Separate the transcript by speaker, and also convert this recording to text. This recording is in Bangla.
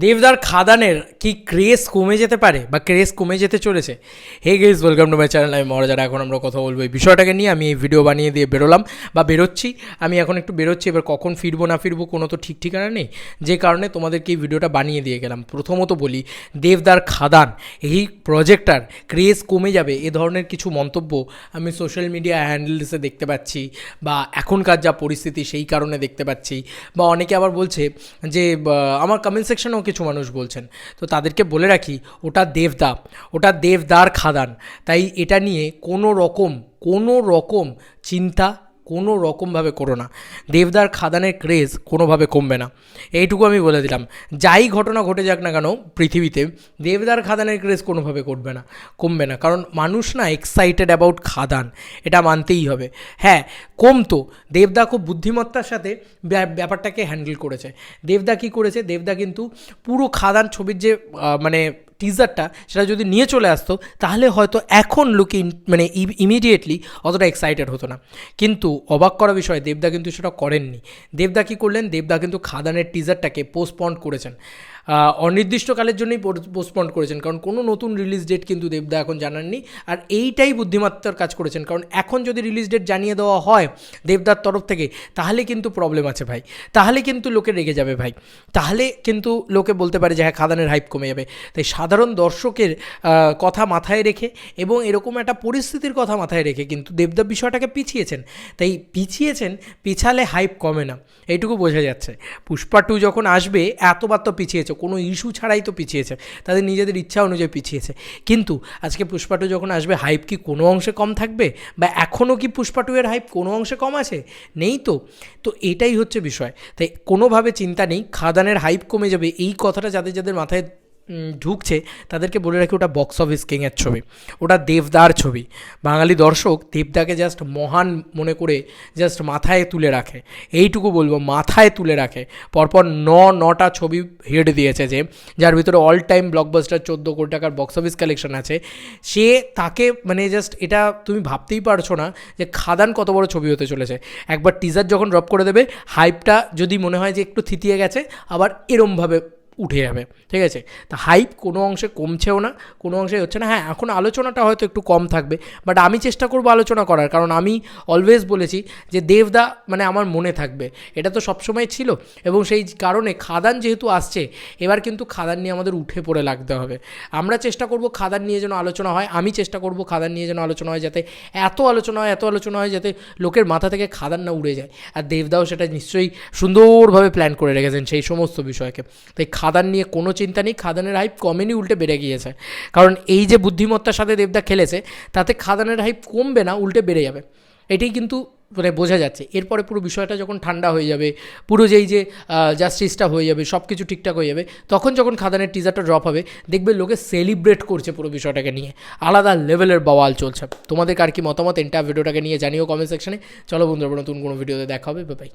Speaker 1: দেবদার খাদানের কি ক্রেজ কমে যেতে পারে বা ক্রেজ কমে যেতে চলেছে? Hey guys, welcome to my channel. আমি মহারাজারা। এখন আমরা কথা বলবো এই বিষয়টাকে নিয়ে। আমি এই ভিডিও বানিয়ে দিয়ে বেরোলাম বা বেরোচ্ছি। আমি এখন একটু বেরোচ্ছি, এবার কখন ফিরবো না ফিরবো কোনো তো ঠিক ঠিকানা নেই, যে কারণে তোমাদেরকে এই ভিডিওটা বানিয়ে দিয়ে গেলাম। প্রথমত বলি, দেবদার খাদান এই প্রজেক্টটার ক্রেজ কমে যাবে এ ধরনের কিছু মন্তব্য আমি সোশ্যাল মিডিয়া হ্যান্ডেলসে দেখতে পাচ্ছি, বা এখনকার যা পরিস্থিতি সেই কারণে দেখতে পাচ্ছি, বা অনেকে আবার বলছে যে আমার কমেন্ট সেকশনেও কিছু মানুষ বলছেন। তো তাদেরকে বলে রাখি, ওটা দেবদার খাদান। তাই এটা নিয়ে কোনো রকম চিন্তা কোনো রকমভাবে করো না। দেবদার খাদানের ক্রেজ কোনোভাবে কমবে না, এইটুকু আমি বলে দিলাম। যাই ঘটনা ঘটে যাক না কেন পৃথিবীতে, দেবদার খাদানের ক্রেজ কোনোভাবে কমবে না। কারণ মানুষ না এক্সাইটেড অ্যাবাউট খাদান, এটা মানতেই হবে। হ্যাঁ, কমতো। দেবদা খুব বুদ্ধিমত্তার সাথে ব্যাপারটাকে হ্যান্ডেল করেছে। দেবদা কী করেছে, দেবদা কিন্তু পুরো খাদান ছবির যে মানে টিজারটা, সেটা যদি নিয়ে চলে আসতো তাহলে হয়তো এখন লোকে মানে ইমিডিয়েটলি অতটা এক্সাইটেড হতো না। কিন্তু অবাক করা বিষয়, দেবদা কিন্তু সেটা করেননি। দেবদা কী করলেন, দেবদা কিন্তু খাদানের টিজারটাকে পোস্টপন্ড করেছেন, অনির্দিষ্টকালের জন্যই পোস্টপন্ড করেছেন। কারণ কোনো নতুন রিলিজ ডেট কিন্তু দেবদা এখন জানাননি। আর এইটাই বুদ্ধিমত্তার কাজ করেছেন, কারণ এখন যদি রিলিজ ডেট জানিয়ে দেওয়া হয় দেবদার তরফ থেকে, তাহলে কিন্তু প্রবলেম আছে ভাই, তাহলে কিন্তু লোকে রেগে যাবে ভাই, তাহলে কিন্তু লোকে বলতে পারে যে হ্যাঁ, খাদানের হাইপ কমে যাবে। তাই সাধারণ দর্শকের কথা মাথায় রেখে এবং এরকম একটা পরিস্থিতির কথা মাথায় রেখে কিন্তু দেবদা বিষয়টাকে পিছিয়েছেন। তাই পিছালে হাইপ কমে না, এইটুকু বোঝা যাচ্ছে। পুষ্পা 2 যখন আসবে, এতবার তো পিছিয়েছে, কোনো ইস্যু ছাড়াই তো পিছিয়েছে, তাদের নিজেদের ইচ্ছা অনুযায়ী পিছিয়েছে। কিন্তু আজকে পুষ্পা 2 যখন আসবে, হাইপ কি কোনো অংশে কম থাকবে? বা এখনও কি পুষ্পা 2 এর হাইপ কোনো অংশে কম আছে? নেই তো। তো এটাই হচ্ছে বিষয়। তাই কোনোভাবে চিন্তা নেই, খাদানের হাইপ কমে যাবে এই কথাটা যাদের মাথায় ঢুকছে তাদেরকে বলে রাখি, ওটা বক্স অফিস কিংয়ের ছবি, ওটা দেবদার ছবি। বাঙালি দর্শক দেবদাকে জাস্ট মহান মনে করে জাস্ট মাথায় তুলে রাখে, এইটুকু বলবো, মাথায় তুলে রাখে। পরপর নটা ছবি হিট দিয়েছে, যার ভিতরে অল টাইম ব্লকবাস্টার 14 কোটি টাকার বক্স অফিস কালেকশন আছে। তাকে মানে জাস্ট এটা তুমি ভাবতেই পারছো না যে খাদান কত বড় ছবি হতে চলেছে। একবার টিজার যখন ড্রপ করে দেবে, হাইপটা যদি মনে হয় যে একটু থিতিয়ে গেছে, আবার এরমভাবে উঠে যাবে, ঠিক আছে? তা হাইপ কোনো অংশে কমছেও না, কোনো অংশে হচ্ছে না। হ্যাঁ, এখন আলোচনাটা হয়তো একটু কম থাকবে, বাট আমি চেষ্টা করবো আলোচনা করার, কারণ আমি অলওয়েজ বলেছি যে দেবদা মানে আমার মনে থাকবে, এটা তো সবসময় ছিল। এবং সেই কারণে খাদান যেহেতু আসছে, এবার কিন্তু খাদান নিয়ে আমাদের উঠে পড়ে লাগতে হবে। আমরা চেষ্টা করব খাদান নিয়ে যেন আলোচনা হয়, আমি চেষ্টা করব খাদান নিয়ে যেন আলোচনা হয়, যাতে এত আলোচনা হয় যাতে লোকের মাথা থেকে খাদান না উড়ে যায়। আর দেবদাও সেটা নিশ্চয়ই সুন্দরভাবে প্ল্যান করে রেখেছেন সেই সমস্ত বিষয়কে। তাই খাদান নিয়ে কোনো চিন্তা নেই, খাদানের হাইপ কমেনি, উল্টে বেড়ে গিয়েছে। কারণ এই যে বুদ্ধিমত্তার সাথে দেবদা খেলেছে, তাতে খাদানের হাইপ কমবে না, উল্টে বেড়ে যাবে। এটাই কিন্তু মানে বোঝা যাচ্ছে। এরপরে পুরো বিষয়টা যখন ঠান্ডা হয়ে যাবে, পুরো যেই যে জাস্টিসটা হয়ে যাবে, সব কিছু ঠিকঠাক হয়ে যাবে, তখন যখন খাদানের টিজারটা ড্রপ হবে, দেখবে লোকে সেলিব্রেট করছে পুরো বিষয়টাকে নিয়ে, আলাদা লেভেলের বওয়াল চলছে। তোমাদের কার কি মতামত, এন্টার ভিডিওটাকে নিয়ে জানিও কমেন্ট সেকশনে। চলো বন্ধুরা, নতুন কোনো ভিডিওতে দেখা হবে, বাই বাই।